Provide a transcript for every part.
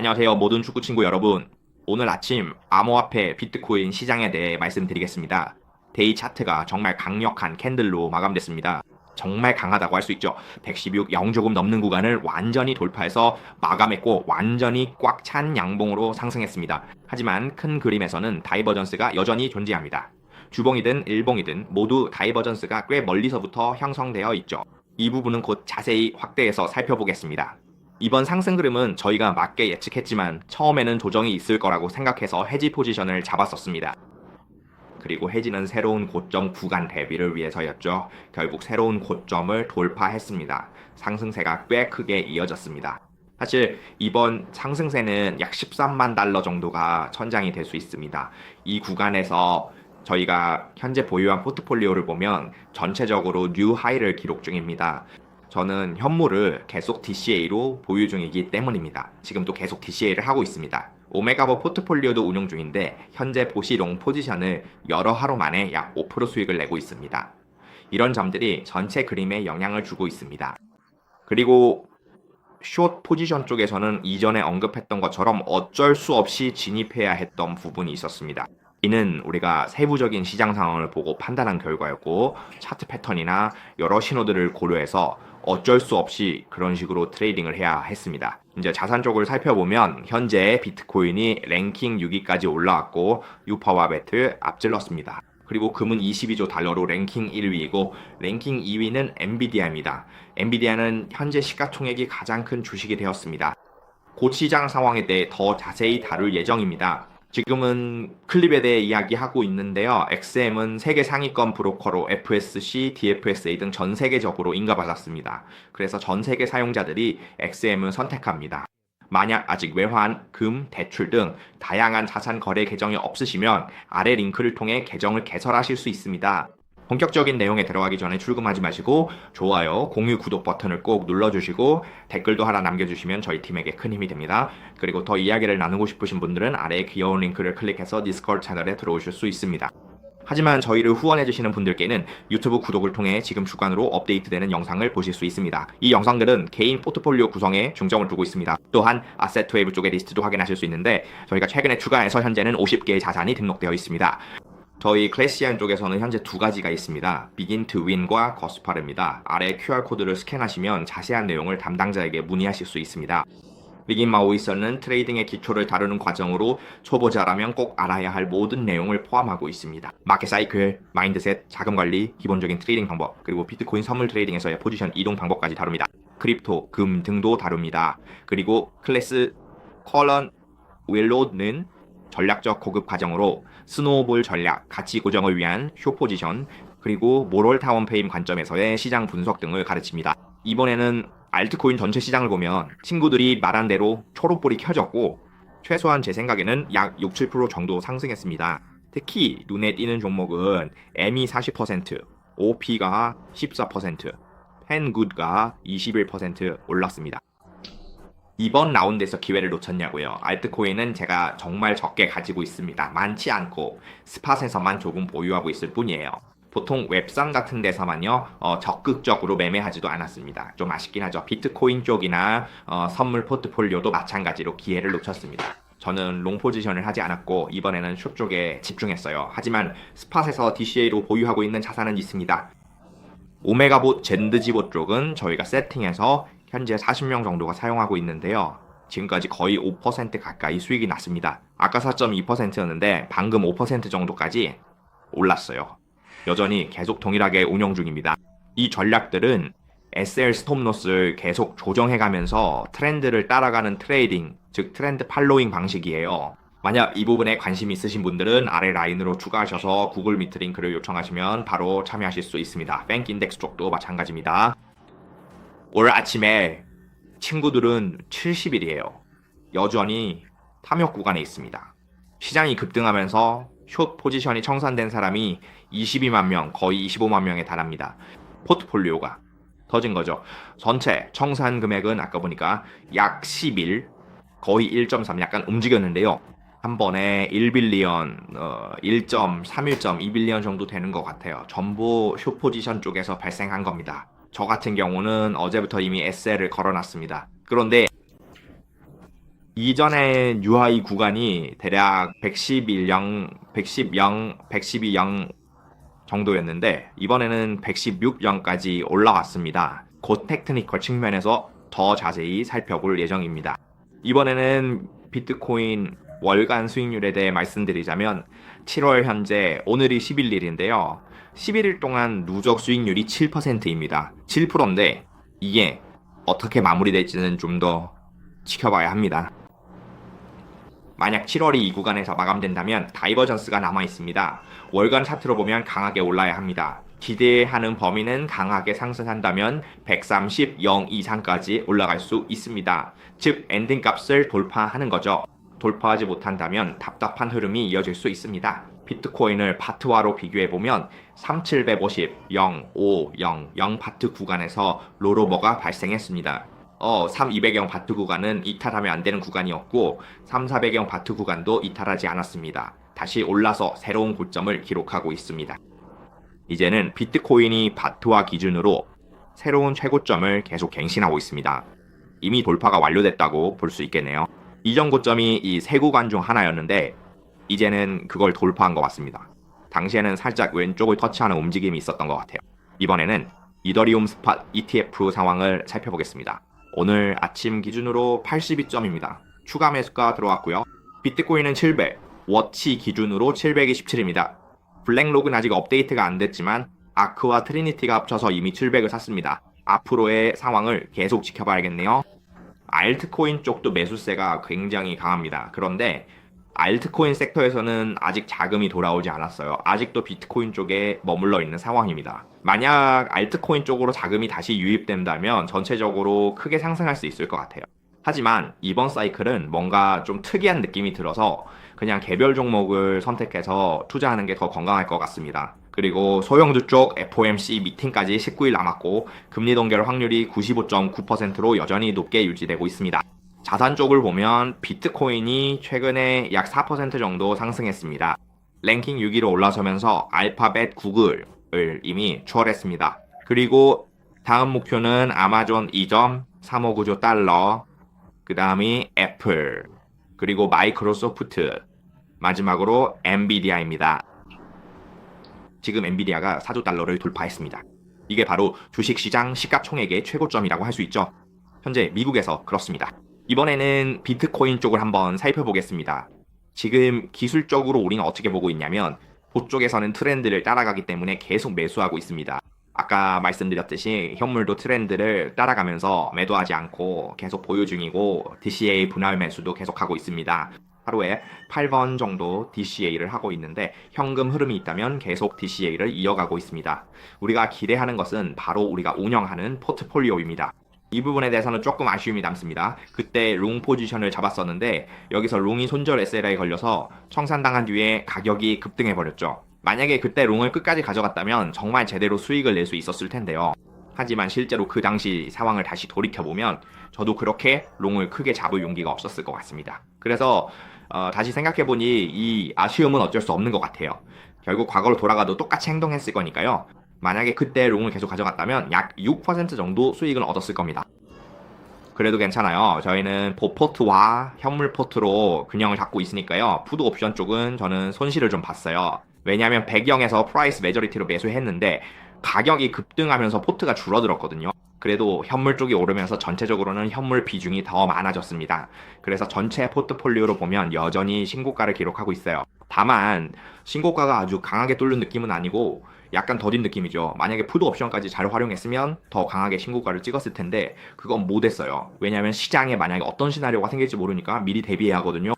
안녕하세요, 모든 축구 친구 여러분. 오늘 아침 암호화폐 비트코인 시장에 대해 말씀드리겠습니다. 데이 차트가 정말 강력한 캔들로 마감됐습니다. 정말 강하다고 할 수 있죠. 116, 0 조금 넘는 구간을 완전히 돌파해서 마감했고 완전히 꽉 찬 양봉으로 상승했습니다. 하지만 큰 그림에서는 다이버전스가 여전히 존재합니다. 주봉이든 일봉이든 모두 다이버전스가 꽤 멀리서부터 형성되어 있죠. 이 부분은 곧 자세히 확대해서 살펴보겠습니다. 이번 상승 그림은 저희가 맞게 예측했지만 처음에는 조정이 있을 거라고 생각해서 해지 포지션을 잡았었습니다. 그리고 해지는 새로운 고점 구간 대비를 위해서였죠. 결국 새로운 고점을 돌파했습니다. 상승세가 꽤 크게 이어졌습니다. 사실 이번 상승세는 약 13만 달러 정도가 천장이 될 수 있습니다. 이 구간에서 저희가 현재 보유한 포트폴리오를 보면 전체적으로 뉴 하이를 기록 중입니다. 저는 현물을 계속 DCA로 보유 중이기 때문입니다. 지금도 계속 DCA를 하고 있습니다. 오메가버 포트폴리오도 운용 중인데 현재 보시롱 포지션을 여러 하루 만에 약 5% 수익을 내고 있습니다. 이런 점들이 전체 그림에 영향을 주고 있습니다. 그리고 숏 포지션 쪽에서는 이전에 언급했던 것처럼 어쩔 수 없이 진입해야 했던 부분이 있었습니다. 이는 우리가 세부적인 시장 상황을 보고 판단한 결과였고 차트 패턴이나 여러 신호들을 고려해서 어쩔 수 없이 그런 식으로 트레이딩을 해야 했습니다. 이제 자산 쪽을 살펴보면 현재 비트코인이 랭킹 6위까지 올라왔고 유파와 배틀 앞질렀습니다. 그리고 금은 22조 달러로 랭킹 1위이고 랭킹 2위는 엔비디아입니다. 엔비디아는 현재 시가총액이 가장 큰 주식이 되었습니다. 곧 시장 상황에 대해 더 자세히 다룰 예정입니다. 지금은 클립에 대해 이야기하고 있는데요. XM은 세계 상위권 브로커로 FSC, DFSA 등 전 세계적으로 인가받았습니다. 그래서 전 세계 사용자들이 XM을 선택합니다. 만약 아직 외환, 금, 대출 등 다양한 자산 거래 계정이 없으시면 아래 링크를 통해 계정을 개설하실 수 있습니다. 본격적인 내용에 들어가기 전에 출금하지 마시고 좋아요, 공유, 구독 버튼을 꼭 눌러주시고 댓글도 하나 남겨주시면 저희 팀에게 큰 힘이 됩니다. 그리고 더 이야기를 나누고 싶으신 분들은 아래에 귀여운 링크를 클릭해서 디스코드 채널에 들어오실 수 있습니다. 하지만 저희를 후원해주시는 분들께는 유튜브 구독을 통해 지금 주간으로 업데이트되는 영상을 보실 수 있습니다. 이 영상들은 개인 포트폴리오 구성에 중점을 두고 있습니다. 또한 아세트웨이브 쪽의 리스트도 확인하실 수 있는데 저희가 최근에 추가해서 현재는 50개의 자산이 등록되어 있습니다. 저희 클래시안 쪽에서는 현재 두 가지가 있습니다. Begin to Win과 거스파르입니다. 아래 QR코드를 스캔하시면 자세한 내용을 담당자에게 문의하실 수 있습니다. 비긴 마오이서는 트레이딩의 기초를 다루는 과정으로 초보자라면 꼭 알아야 할 모든 내용을 포함하고 있습니다. 마켓 사이클, 마인드셋, 자금 관리, 기본적인 트레이딩 방법, 그리고 비트코인 선물 트레이딩에서의 포지션 이동 방법까지 다룹니다. 크립토, 금 등도 다룹니다. 그리고 클래스 컬런 윌로드는 전략적 고급 과정으로 스노우볼 전략, 가치 고정을 위한 쇼 포지션, 그리고 모럴 타운페임 관점에서의 시장 분석 등을 가르칩니다. 이번에는 알트코인 전체 시장을 보면 친구들이 말한 대로 초록불이 켜졌고 최소한 제 생각에는 약 6, 7% 정도 상승했습니다. 특히 눈에 띄는 종목은 M이 40%, OP가 14%, 펜굿가 21% 올랐습니다. 이번 라운드에서 기회를 놓쳤냐고요. 알트코인은 제가 정말 적게 가지고 있습니다. 많지 않고 스팟에서만 조금 보유하고 있을 뿐이에요. 보통 웹상 같은 데서만요 적극적으로 매매하지도 않았습니다. 좀 아쉽긴 하죠. 비트코인 쪽이나 선물 포트폴리오도 마찬가지로 기회를 놓쳤습니다. 저는 롱 포지션을 하지 않았고 이번에는 숏 쪽에 집중했어요. 하지만 스팟에서 DCA로 보유하고 있는 자산은 있습니다. 오메가봇 젠드지봇 쪽은 저희가 세팅해서 현재 40명 정도가 사용하고 있는데요. 지금까지 거의 5% 가까이 수익이 났습니다. 아까 4.2%였는데 방금 5% 정도까지 올랐어요. 여전히 계속 동일하게 운영 중입니다. 이 전략들은 SL 스톱로스를 계속 조정해가면서 트렌드를 따라가는 트레이딩, 즉 트렌드 팔로잉 방식이에요. 만약 이 부분에 관심 있으신 분들은 아래 라인으로 추가하셔서 구글 미트 링크를 요청하시면 바로 참여하실 수 있습니다. 뱅크 인덱스 쪽도 마찬가지입니다. 올 아침에 친구들은 70일이에요. 여전히 탐욕 구간에 있습니다. 시장이 급등하면서 숏 포지션이 청산된 사람이 22만 명, 거의 25만 명에 달합니다. 포트폴리오가 터진 거죠. 전체 청산 금액은 아까 보니까 약 11, 거의 1.3 약간 움직였는데요. 한 번에 1빌리언, 1.31.2빌리언 정도 되는 것 같아요. 전부 숏 포지션 쪽에서 발생한 겁니다. 저 같은 경우는 어제부터 이미 SL을 걸어놨습니다. 그런데 이전에 UI 구간이 대략 111영, 110영, 112영 정도였는데 이번에는 116영까지 올라왔습니다. 곧 테크니컬 측면에서 더 자세히 살펴볼 예정입니다. 이번에는 비트코인 월간 수익률에 대해 말씀드리자면 7월 현재 오늘이 11일인데요. 11일 동안 누적 수익률이 7%입니다. 7%인데 이게 어떻게 마무리될지는 좀 더 지켜봐야 합니다. 만약 7월이 이 구간에서 마감된다면 다이버전스가 남아있습니다. 월간 차트로 보면 강하게 올라야 합니다. 기대하는 범위는 강하게 상승한다면 130영 이상까지 올라갈 수 있습니다. 즉 엔딩 값을 돌파하는 거죠. 돌파하지 못한다면 답답한 흐름이 이어질 수 있습니다. 비트코인을 파트화로 비교해보면 3750, 0, 5, 0, 0 파트 구간에서 롤오버가 발생했습니다. 3200형 바트 구간은 이탈하면 안 되는 구간이었고 3400형 바트 구간도 이탈하지 않았습니다. 다시 올라서 새로운 고점을 기록하고 있습니다. 이제는 비트코인이 바트화 기준으로 새로운 최고점을 계속 갱신하고 있습니다. 이미 돌파가 완료됐다고 볼 수 있겠네요. 이전 고점이 이 세 구간 중 하나였는데 이제는 그걸 돌파한 것 같습니다. 당시에는 살짝 왼쪽을 터치하는 움직임이 있었던 것 같아요. 이번에는 이더리움 스팟 ETF 상황을 살펴보겠습니다. 오늘 아침 기준으로 82점입니다. 추가 매수가 들어왔고요. 비트코인은 700, 워치 기준으로 727입니다. 블랙록은 아직 업데이트가 안 됐지만 아크와 트리니티가 합쳐서 이미 700을 샀습니다. 앞으로의 상황을 계속 지켜봐야겠네요. 알트코인 쪽도 매수세가 굉장히 강합니다. 그런데 알트코인 섹터에서는 아직 자금이 돌아오지 않았어요. 아직도 비트코인 쪽에 머물러 있는 상황입니다. 만약 알트코인 쪽으로 자금이 다시 유입된다면 전체적으로 크게 상승할 수 있을 것 같아요. 하지만 이번 사이클은 뭔가 좀 특이한 느낌이 들어서 그냥 개별 종목을 선택해서 투자하는 게 더 건강할 것 같습니다. 그리고 소형주 쪽 FOMC 미팅까지 19일 남았고 금리 동결 확률이 95.9%로 여전히 높게 유지되고 있습니다. 자산 쪽을 보면 비트코인이 최근에 약 4% 정도 상승했습니다. 랭킹 6위로 올라서면서 알파벳 구글을 이미 추월했습니다. 그리고 다음 목표는 아마존 2.359조 달러, 그 다음이 애플, 그리고 마이크로소프트, 마지막으로 엔비디아입니다. 지금 엔비디아가 4조 달러를 돌파했습니다. 이게 바로 주식시장 시가총액의 최고점이라고 할 수 있죠. 현재 미국에서 그렇습니다. 이번에는 비트코인 쪽을 한번 살펴보겠습니다. 지금 기술적으로 우리는 어떻게 보고 있냐면 그쪽에서는 트렌드를 따라가기 때문에 계속 매수하고 있습니다. 아까 말씀드렸듯이 현물도 트렌드를 따라가면서 매도하지 않고 계속 보유 중이고 DCA 분할 매수도 계속하고 있습니다. 하루에 8번 정도 DCA를 하고 있는데 현금 흐름이 있다면 계속 DCA를 이어가고 있습니다. 우리가 기대하는 것은 바로 우리가 운영하는 포트폴리오입니다. 이 부분에 대해서는 조금 아쉬움이 남습니다. 그때 롱 포지션을 잡았었는데 여기서 롱이 손절 SLA에 걸려서 청산당한 뒤에 가격이 급등해버렸죠. 만약에 그때 롱을 끝까지 가져갔다면 정말 제대로 수익을 낼 수 있었을 텐데요. 하지만 실제로 그 당시 상황을 다시 돌이켜보면 저도 그렇게 롱을 크게 잡을 용기가 없었을 것 같습니다. 그래서 다시 생각해보니 이 아쉬움은 어쩔 수 없는 것 같아요. 결국 과거로 돌아가도 똑같이 행동했을 거니까요. 만약에 그때 롱을 계속 가져갔다면 약 6% 정도 수익을 얻었을 겁니다. 그래도 괜찮아요. 저희는 보포트와 현물 포트로 균형을 잡고 있으니까요. 푸드 옵션 쪽은 저는 손실을 좀 봤어요. 왜냐하면 배경에서 프라이스 메저리티로 매수했는데 가격이 급등하면서 포트가 줄어들었거든요. 그래도 현물 쪽이 오르면서 전체적으로는 현물 비중이 더 많아졌습니다. 그래서 전체 포트폴리오로 보면 여전히 신고가를 기록하고 있어요. 다만 신고가가 아주 강하게 뚫는 느낌은 아니고 약간 더딘 느낌이죠. 만약에 푸드 옵션까지 잘 활용했으면 더 강하게 신고가를 찍었을 텐데 그건 못했어요. 왜냐하면 시장에 만약에 어떤 시나리오가 생길지 모르니까 미리 대비해야 하거든요.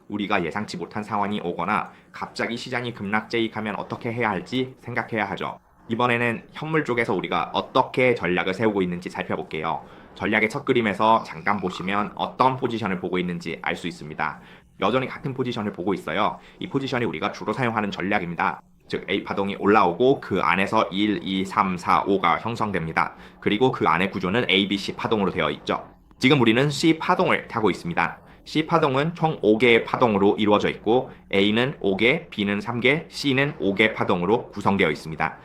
우리가 예상치 못한 상황이 오거나 갑자기 시장이 급락제익하면 어떻게 해야 할지 생각해야 하죠. 이번에는 현물 쪽에서 우리가 어떻게 전략을 세우고 있는지 살펴볼게요. 전략의 첫 그림에서 잠깐 보시면 어떤 포지션을 보고 있는지 알 수 있습니다. 여전히 같은 포지션을 보고 있어요. 이 포지션이 우리가 주로 사용하는 전략입니다. 즉 A 파동이 올라오고 그 안에서 1, 2, 3, 4, 5가 형성됩니다. 그리고 그 안의 구조는 A, B, C 파동으로 되어 있죠. 지금 우리는 C 파동을 타고 있습니다. C 파동은 총 5개의 파동으로 이루어져 있고 A는 5개, B는 3개, C는 5개 파동으로 구성되어 있습니다.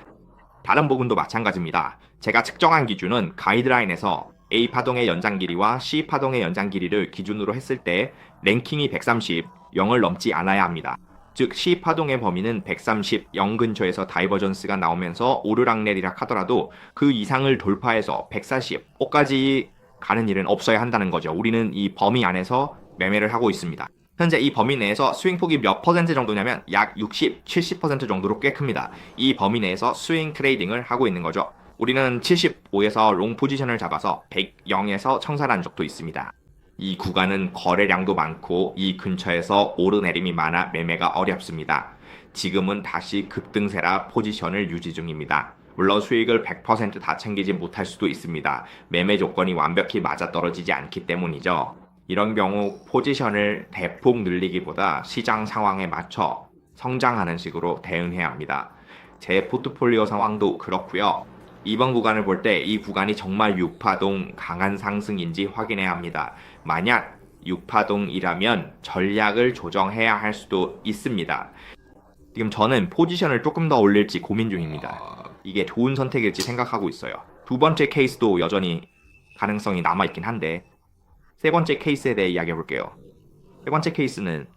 다른 부분도 마찬가지입니다. 제가 측정한 기준은 가이드라인에서 A 파동의 연장 길이와 C 파동의 연장 길이를 기준으로 했을 때 랭킹이 130, 0을 넘지 않아야 합니다. 즉 C 파동의 범위는 130, 0 근처에서 다이버전스가 나오면서 오르락내리락 하더라도 그 이상을 돌파해서 140, 5까지 가는 일은 없어야 한다는 거죠. 우리는 이 범위 안에서 매매를 하고 있습니다. 현재 이 범위 내에서 스윙폭이 몇 퍼센트 정도냐면 약 60, 70% 정도로 꽤 큽니다. 이 범위 내에서 스윙 트레이딩을 하고 있는 거죠. 우리는 75에서 롱 포지션을 잡아서 100에서 청산한 적도 있습니다. 이 구간은 거래량도 많고 이 근처에서 오르내림이 많아 매매가 어렵습니다. 지금은 다시 급등세라 포지션을 유지 중입니다. 물론 수익을 100%다 챙기지 못할 수도 있습니다. 매매 조건이 완벽히 맞아떨어지지 않기 때문이죠. 이런 경우 포지션을 대폭 늘리기보다 시장 상황에 맞춰 성장하는 식으로 대응해야 합니다. 제 포트폴리오 상황도 그렇고요. 이번 구간을 볼 때 이 구간이 정말 6파동 강한 상승인지 확인해야 합니다. 만약 6파동이라면 전략을 조정해야 할 수도 있습니다. 지금 저는 포지션을 조금 더 올릴지 고민 중입니다. 이게 좋은 선택일지 생각하고 있어요. 두 번째 케이스도 여전히 가능성이 남아있긴 한데 세 번째 케이스에 대해 이야기해 볼게요. 세 번째 케이스는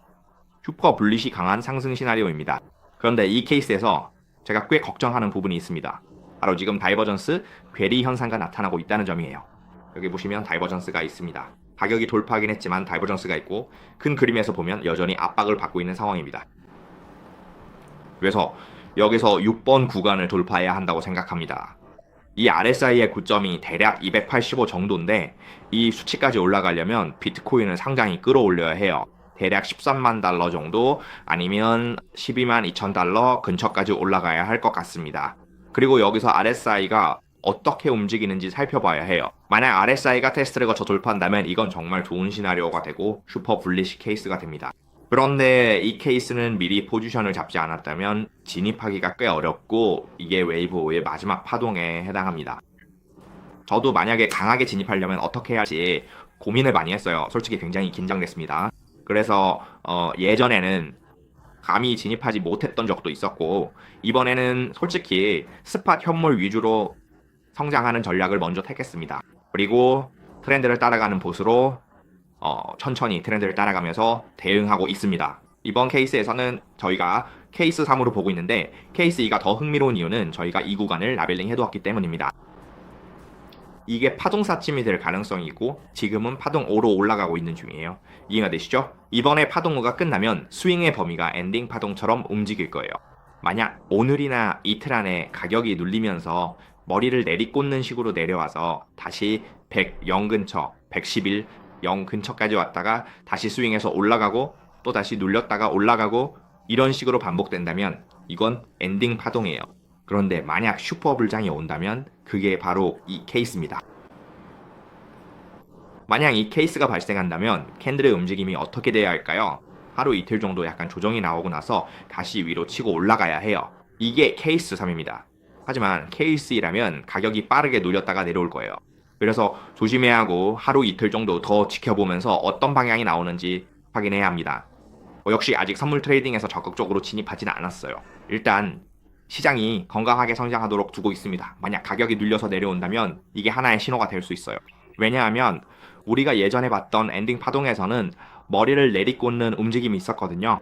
슈퍼 불리시 강한 상승 시나리오입니다. 그런데 이 케이스에서 제가 꽤 걱정하는 부분이 있습니다. 바로 지금 다이버전스 괴리 현상가 나타나고 있다는 점이에요. 여기 보시면 다이버전스가 있습니다. 가격이 돌파하긴 했지만 다이버전스가 있고 큰 그림에서 보면 여전히 압박을 받고 있는 상황입니다. 그래서 여기서 6번 구간을 돌파해야 한다고 생각합니다. 이 RSI의 고점이 대략 285 정도인데 이 수치까지 올라가려면 비트코인을 상당히 끌어올려야 해요. 대략 13만 달러 정도 아니면 12만 2천 달러 근처까지 올라가야 할 것 같습니다. 그리고 여기서 RSI가 어떻게 움직이는지 살펴봐야 해요. 만약 RSI가 테스트를 거쳐 돌파한다면 이건 정말 좋은 시나리오가 되고 슈퍼 불리시 케이스가 됩니다. 그런데 이 케이스는 미리 포지션을 잡지 않았다면 진입하기가 꽤 어렵고 이게 웨이브 5의 마지막 파동에 해당합니다. 저도 만약에 강하게 진입하려면 어떻게 해야 할지 고민을 많이 했어요. 솔직히 굉장히 긴장됐습니다. 그래서 예전에는 감히 진입하지 못했던 적도 있었고 이번에는 솔직히 스팟 현물 위주로 성장하는 전략을 먼저 택했습니다. 그리고 트렌드를 따라가는 보수로 천천히 트렌드를 따라가면서 대응하고 있습니다. 이번 케이스에서는 저희가 케이스 3으로 보고 있는데 케이스 2가 더 흥미로운 이유는 저희가 이 구간을 라벨링 해두었기 때문입니다. 이게 파동 4침이 될 가능성이 있고 지금은 파동 5로 올라가고 있는 중이에요. 이해가 되시죠? 이번에 파동 5가 끝나면 스윙의 범위가 엔딩 파동처럼 움직일 거예요. 만약 오늘이나 이틀 안에 가격이 눌리면서 머리를 내리꽂는 식으로 내려와서 다시 100, 0 근처, 111, 0 근처까지 왔다가 다시 스윙해서 올라가고 또 다시 눌렸다가 올라가고 이런 식으로 반복된다면 이건 엔딩 파동이에요. 그런데 만약 슈퍼 불장이 온다면 그게 바로 이 케이스입니다. 만약 이 케이스가 발생한다면 캔들의 움직임이 어떻게 돼야 할까요? 하루 이틀 정도 약간 조정이 나오고 나서 다시 위로 치고 올라가야 해요. 이게 케이스 3입니다. 하지만 케이스 2라면 가격이 빠르게 눌렸다가 내려올 거예요. 그래서 조심해야 하고 하루 이틀 정도 더 지켜보면서 어떤 방향이 나오는지 확인해야 합니다. 역시 아직 선물 트레이딩에서 적극적으로 진입하지는 않았어요. 일단 시장이 건강하게 성장하도록 두고 있습니다. 만약 가격이 눌려서 내려온다면 이게 하나의 신호가 될 수 있어요. 왜냐하면 우리가 예전에 봤던 엔딩 파동에서는 머리를 내리꽂는 움직임이 있었거든요.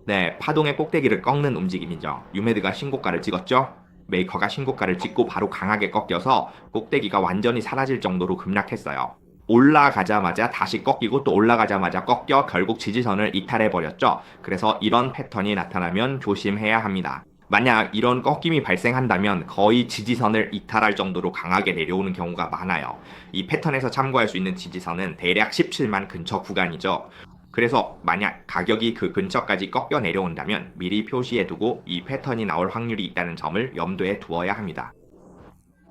네, 파동의 꼭대기를 꺾는 움직임이죠. 유메드가 신고가를 찍었죠. 메이커가 신고가를 찍고 바로 강하게 꺾여서 꼭대기가 완전히 사라질 정도로 급락했어요. 올라가자마자 다시 꺾이고 또 올라가자마자 꺾여 결국 지지선을 이탈해버렸죠. 그래서 이런 패턴이 나타나면 조심해야 합니다. 만약 이런 꺾임이 발생한다면 거의 지지선을 이탈할 정도로 강하게 내려오는 경우가 많아요. 이 패턴에서 참고할 수 있는 지지선은 대략 17만 근처 구간이죠. 그래서 만약 가격이 그 근처까지 꺾여 내려온다면 미리 표시해두고 이 패턴이 나올 확률이 있다는 점을 염두에 두어야 합니다.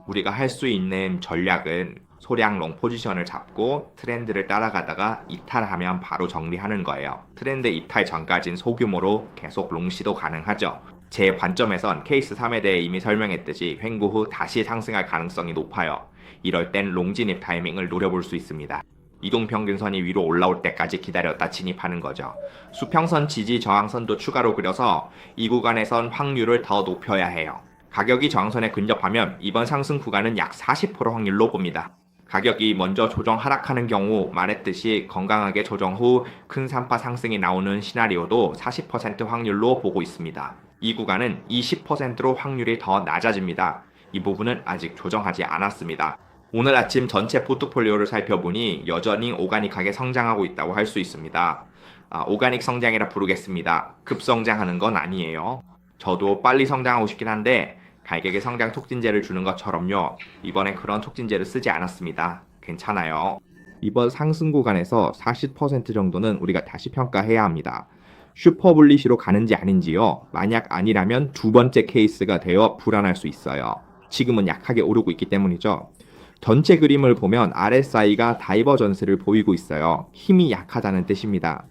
우리가 할 수 있는 전략은 소량 롱 포지션을 잡고 트렌드를 따라가다가 이탈하면 바로 정리하는 거예요. 트렌드 이탈 전까진 소규모로 계속 롱 시도 가능하죠. 제 관점에선 케이스 3에 대해 이미 설명했듯이 횡보 후 다시 상승할 가능성이 높아요. 이럴 땐 롱 진입 타이밍을 노려볼 수 있습니다. 이동평균선이 위로 올라올 때까지 기다렸다 진입하는 거죠. 수평선 지지 저항선도 추가로 그려서 이 구간에선 확률을 더 높여야 해요. 가격이 저항선에 근접하면 이번 상승 구간은 약 40% 확률로 봅니다. 가격이 먼저 조정 하락하는 경우 말했듯이 건강하게 조정 후 큰 산파 상승이 나오는 시나리오도 40% 확률로 보고 있습니다. 이 구간은 20%로 확률이 더 낮아집니다. 이 부분은 아직 조정하지 않았습니다. 오늘 아침 전체 포트폴리오를 살펴보니 여전히 오가닉하게 성장하고 있다고 할 수 있습니다. 오가닉 성장이라 부르겠습니다. 급성장하는 건 아니에요. 저도 빨리 성장하고 싶긴 한데 가격에 성장 촉진제를 주는 것처럼요. 이번엔 그런 촉진제를 쓰지 않았습니다. 괜찮아요. 이번 상승 구간에서 40% 정도는 우리가 다시 평가해야 합니다. 슈퍼블리시로 가는지 아닌지요. 만약 아니라면 두 번째 케이스가 되어 불안할 수 있어요. 지금은 약하게 오르고 있기 때문이죠. 전체 그림을 보면 RSI가 다이버전스를 보이고 있어요. 힘이 약하다는 뜻입니다.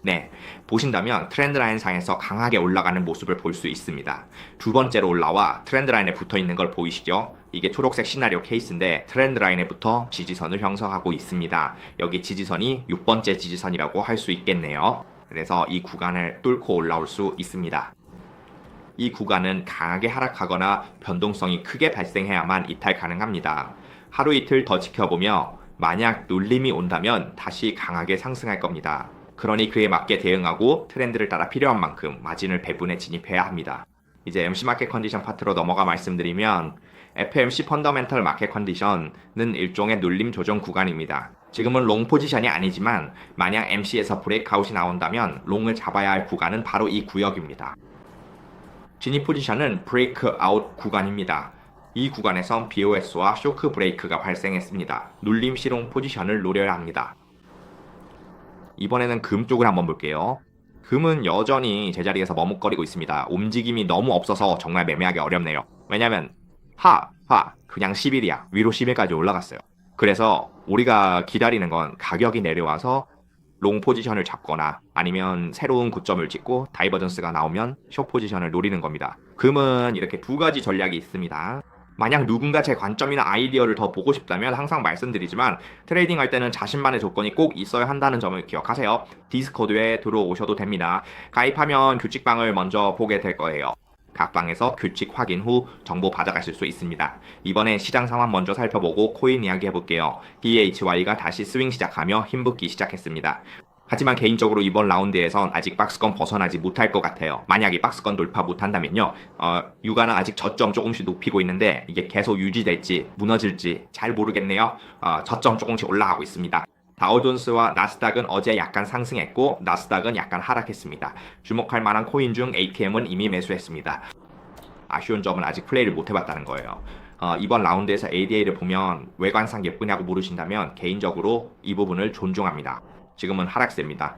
네, 보신다면 트렌드 라인 상에서 강하게 올라가는 모습을 볼 수 있습니다. 두 번째로 올라와 트렌드 라인에 붙어 있는 걸 보이시죠? 이게 초록색 시나리오 케이스인데 트렌드 라인에 붙어 지지선을 형성하고 있습니다. 여기 지지선이 6번째 지지선이라고 할 수 있겠네요. 그래서 이 구간을 뚫고 올라올 수 있습니다. 이 구간은 강하게 하락하거나 변동성이 크게 발생해야만 이탈 가능합니다. 하루 이틀 더 지켜보며 만약 눌림이 온다면 다시 강하게 상승할 겁니다. 그러니 그에 맞게 대응하고 트렌드를 따라 필요한 만큼 마진을 배분해 진입해야 합니다. 이제 MC 마켓 컨디션 파트로 넘어가 말씀드리면 FMC 펀더멘털 마켓 컨디션은 일종의 눌림 조정 구간입니다. 지금은 롱 포지션이 아니지만 만약 MC에서 브레이크아웃이 나온다면 롱을 잡아야 할 구간은 바로 이 구역입니다. 진입 포지션은 브레이크아웃 구간입니다. 이 구간에선 BOS와 쇼크 브레이크가 발생했습니다. 눌림 실용 포지션을 노려야 합니다. 이번에는 금 쪽을 한번 볼게요. 금은 여전히 제자리에서 머뭇거리고 있습니다. 움직임이 너무 없어서 정말 매매하기 어렵네요. 왜냐면 그냥 10일이야. 위로 10일까지 올라갔어요. 그래서 우리가 기다리는 건 가격이 내려와서 롱 포지션을 잡거나 아니면 새로운 고점을 찍고 다이버전스가 나오면 숏 포지션을 노리는 겁니다. 금은 이렇게 두 가지 전략이 있습니다. 만약 누군가 제 관점이나 아이디어를 더 보고 싶다면 항상 말씀드리지만 트레이딩 할 때는 자신만의 조건이 꼭 있어야 한다는 점을 기억하세요. 디스코드에 들어오셔도 됩니다. 가입하면 규칙방을 먼저 보게 될 거예요. 각 방에서 규칙 확인 후 정보 받아가실 수 있습니다. 이번에 시장 상황 먼저 살펴보고 코인 이야기 해볼게요. DHY가 다시 스윙 시작하며 힘붙기 시작했습니다. 하지만 개인적으로 이번 라운드에선 아직 박스권 벗어나지 못할 것 같아요. 만약 이 박스권 돌파 못한다면요. 유가는 아직 저점 조금씩 높이고 있는데 이게 계속 유지될지 무너질지 잘 모르겠네요. 저점 조금씩 올라가고 있습니다. 다우존스와 나스닥은 어제 약간 상승했고 나스닥은 약간 하락했습니다. 주목할 만한 코인 중 ATM은 이미 매수했습니다. 아쉬운 점은 아직 플레이를 못 해봤다는 거예요. 이번 라운드에서 ADA를 보면 외관상 예쁘냐고 물으신다면 개인적으로 이 부분을 존중합니다. 지금은 하락세입니다.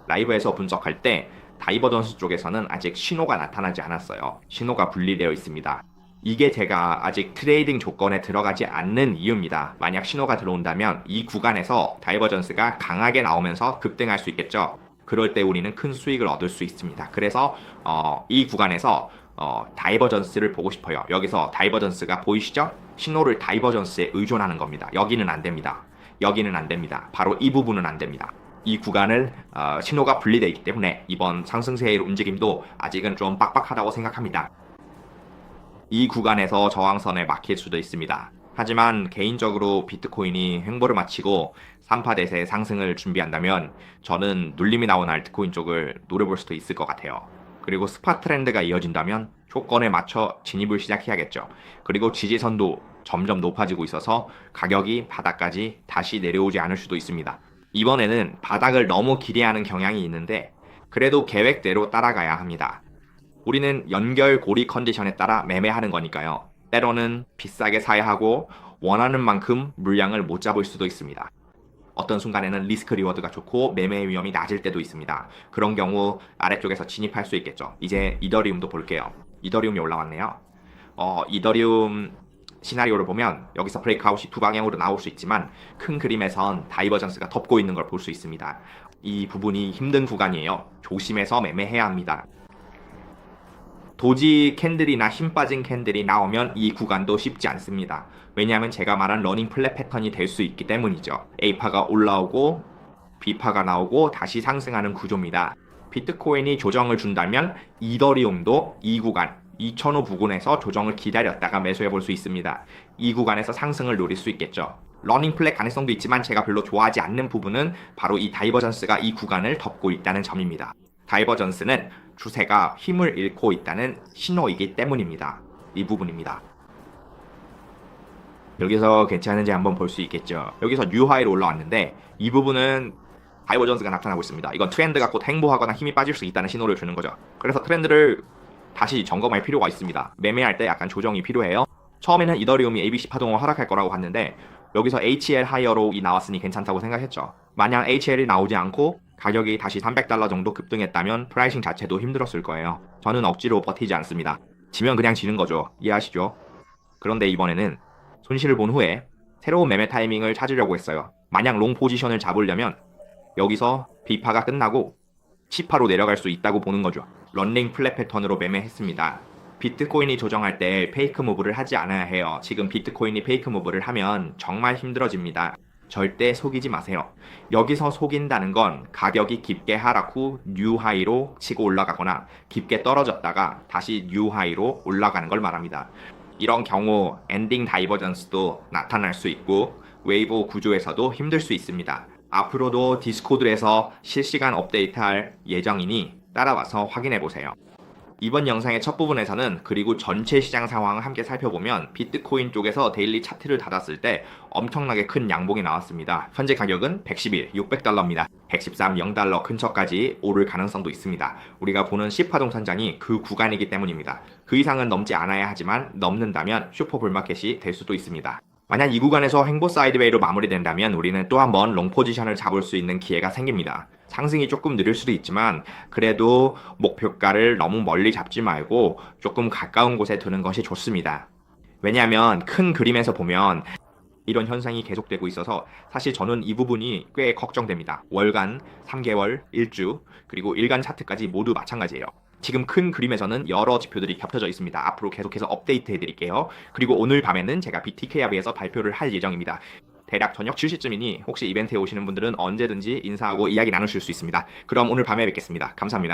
라이브에서 분석할 때 다이버전스 쪽에서는 아직 신호가 나타나지 않았어요. 신호가 분리되어 있습니다. 이게 제가 아직 트레이딩 조건에 들어가지 않는 이유입니다. 만약 신호가 들어온다면 이 구간에서 다이버전스가 강하게 나오면서 급등할 수 있겠죠. 그럴 때 우리는 큰 수익을 얻을 수 있습니다. 그래서 이 구간에서 다이버전스를 보고 싶어요. 여기서 다이버전스가 보이시죠? 신호를 다이버전스에 의존하는 겁니다. 여기는 안 됩니다. 여기는 안 됩니다. 바로 이 부분은 안 됩니다. 이 구간을 신호가 분리되어 있기 때문에 이번 상승세의 움직임도 아직은 좀 빡빡하다고 생각합니다. 이 구간에서 저항선에 막힐 수도 있습니다. 하지만 개인적으로 비트코인이 횡보를 마치고 3파 대세 상승을 준비한다면 저는 눌림이 나온 알트코인 쪽을 노려볼 수도 있을 것 같아요. 그리고 스팟 트렌드가 이어진다면 조건에 맞춰 진입을 시작해야겠죠. 그리고 지지선도 점점 높아지고 있어서 가격이 바닥까지 다시 내려오지 않을 수도 있습니다. 이번에는 바닥을 너무 기대하는 경향이 있는데 그래도 계획대로 따라가야 합니다. 우리는 연결 고리 컨디션에 따라 매매하는 거니까요. 때로는 비싸게 사야 하고 원하는 만큼 물량을 못 잡을 수도 있습니다. 어떤 순간에는 리스크 리워드가 좋고 매매 위험이 낮을 때도 있습니다. 그런 경우 아래쪽에서 진입할 수 있겠죠. 이제 이더리움도 볼게요. 이더리움이 올라왔네요. 이더리움 시나리오를 보면 여기서 브레이크아웃이 두 방향으로 나올 수 있지만 큰 그림에선 다이버전스가 덮고 있는 걸 볼 수 있습니다. 이 부분이 힘든 구간이에요. 조심해서 매매해야 합니다. 도지 캔들이나 힘 빠진 캔들이 나오면 이 구간도 쉽지 않습니다. 왜냐하면 제가 말한 러닝 플랫 패턴이 될 수 있기 때문이죠. A파가 올라오고 B파가 나오고 다시 상승하는 구조입니다. 비트코인이 조정을 준다면 이더리움도 이 구간 2000호 부근에서 조정을 기다렸다가 매수해 볼 수 있습니다. 이 구간에서 상승을 노릴 수 있겠죠. 러닝 플랫 가능성도 있지만 제가 별로 좋아하지 않는 부분은 바로 이 다이버전스가 이 구간을 덮고 있다는 점입니다. 다이버전스는 추세가 힘을 잃고 있다는 신호이기 때문입니다. 이 부분입니다. 여기서 괜찮은지 한번 볼 수 있겠죠. 여기서 뉴하이로 올라왔는데 이 부분은 다이버전스가 나타나고 있습니다. 이건 트렌드가 곧 행보하거나 힘이 빠질 수 있다는 신호를 주는 거죠. 그래서 트렌드를 다시 점검할 필요가 있습니다. 매매할 때 약간 조정이 필요해요. 처음에는 이더리움이 ABC 파동을 하락할 거라고 봤는데 여기서 HL 하이어로이 나왔으니 괜찮다고 생각했죠. 만약 HL이 나오지 않고 가격이 다시 $300 정도 급등했다면 프라이싱 자체도 힘들었을 거예요. 저는 억지로 버티지 않습니다. 지면 그냥 지는 거죠. 이해하시죠? 그런데 이번에는 손실을 본 후에 새로운 매매 타이밍을 찾으려고 했어요. 만약 롱 포지션을 잡으려면 여기서 B파가 끝나고 C파로 내려갈 수 있다고 보는 거죠. 런닝 플랫 패턴으로 매매했습니다. 비트코인이 조정할 때 페이크 무브를 하지 않아야 해요. 지금 비트코인이 페이크 무브를 하면 정말 힘들어집니다. 절대 속이지 마세요. 여기서 속인다는 건 가격이 깊게 하락 후 뉴하이로 치고 올라가거나 깊게 떨어졌다가 다시 뉴하이로 올라가는 걸 말합니다. 이런 경우 엔딩 다이버전스도 나타날 수 있고 웨이브 구조에서도 힘들 수 있습니다. 앞으로도 디스코드에서 실시간 업데이트할 예정이니 따라와서 확인해보세요. 이번 영상의 첫 부분에서는 그리고 전체 시장 상황을 함께 살펴보면 비트코인 쪽에서 데일리 차트를 닫았을 때 엄청나게 큰 양봉이 나왔습니다. 현재 가격은 111, $600입니다. 113, $0 근처까지 오를 가능성도 있습니다. 우리가 보는 C파동 선장이 그 구간이기 때문입니다. 그 이상은 넘지 않아야 하지만 넘는다면 슈퍼 불마켓이 될 수도 있습니다. 만약 이 구간에서 행보 사이드웨이로 마무리된다면 우리는 또 한 번 롱 포지션을 잡을 수 있는 기회가 생깁니다. 상승이 조금 느릴 수도 있지만 그래도 목표가를 너무 멀리 잡지 말고 조금 가까운 곳에 두는 것이 좋습니다. 왜냐하면 큰 그림에서 보면 이런 현상이 계속되고 있어서 사실 저는 이 부분이 꽤 걱정됩니다. 월간, 3개월, 1주, 그리고 일간 차트까지 모두 마찬가지예요. 지금 큰 그림에서는 여러 지표들이 겹쳐져 있습니다. 앞으로 계속해서 업데이트 해드릴게요. 그리고 오늘 밤에는 제가 BTK합에서 발표를 할 예정입니다. 대략 저녁 7시쯤이니 혹시 이벤트에 오시는 분들은 언제든지 인사하고 이야기 나누실 수 있습니다. 그럼 오늘 밤에 뵙겠습니다. 감사합니다.